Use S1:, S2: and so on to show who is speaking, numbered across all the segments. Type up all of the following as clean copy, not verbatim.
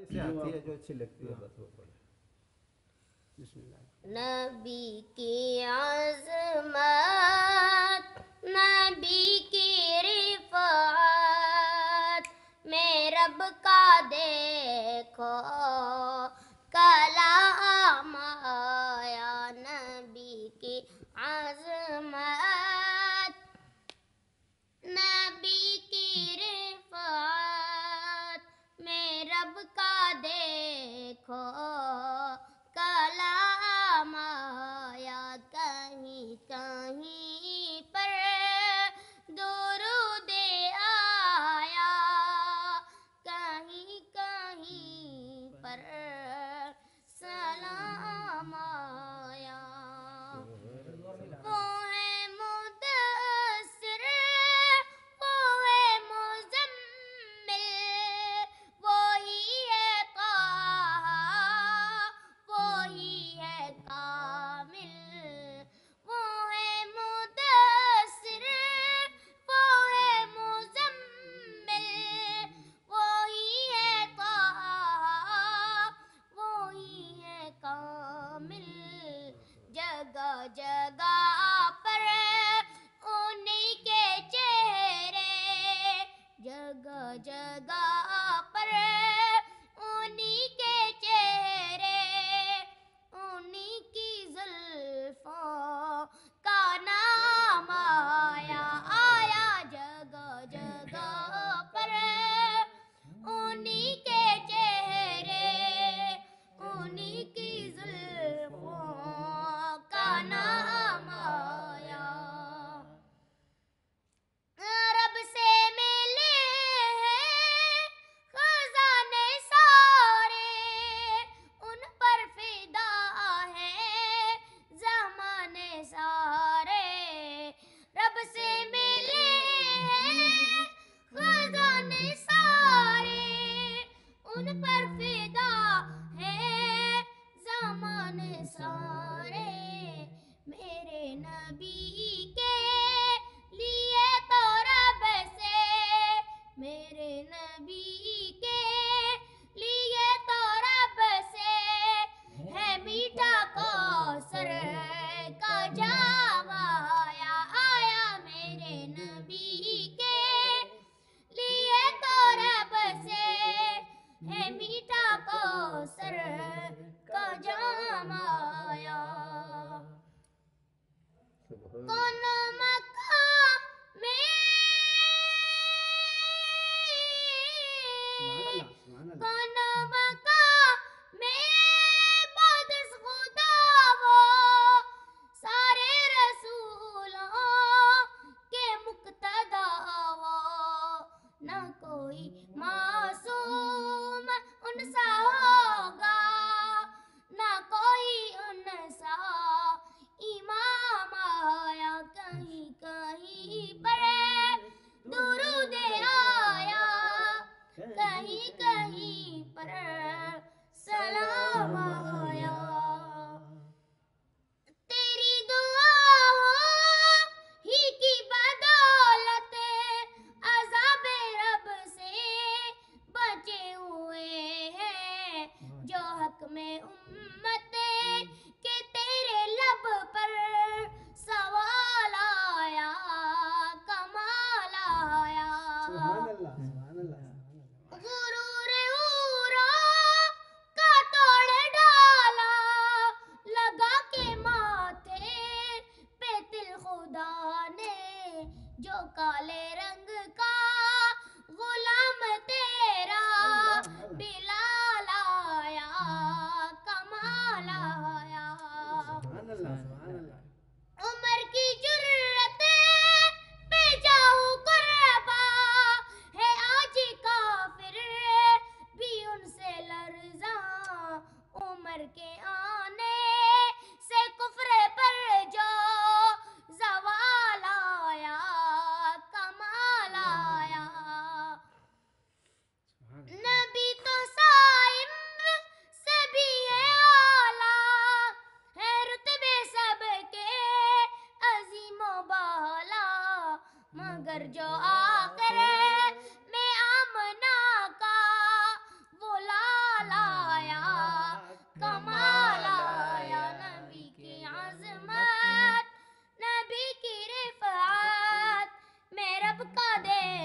S1: से आती है जो अच्छी लगती है बस वो पढ़े।
S2: नबी की आज़मत, नबी की रिफ़ात में रब का देखो कलाम आया। नबी की आज़मत, नबी की रिफ़ात में रब का देखो कलाम आया। कहीं कहीं पर दुरूद आया, कहीं कहीं पर सलाम आया। वो है मुदस्सिर, वो है मुज़म्मिल, वो ही है ताहा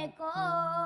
S2: को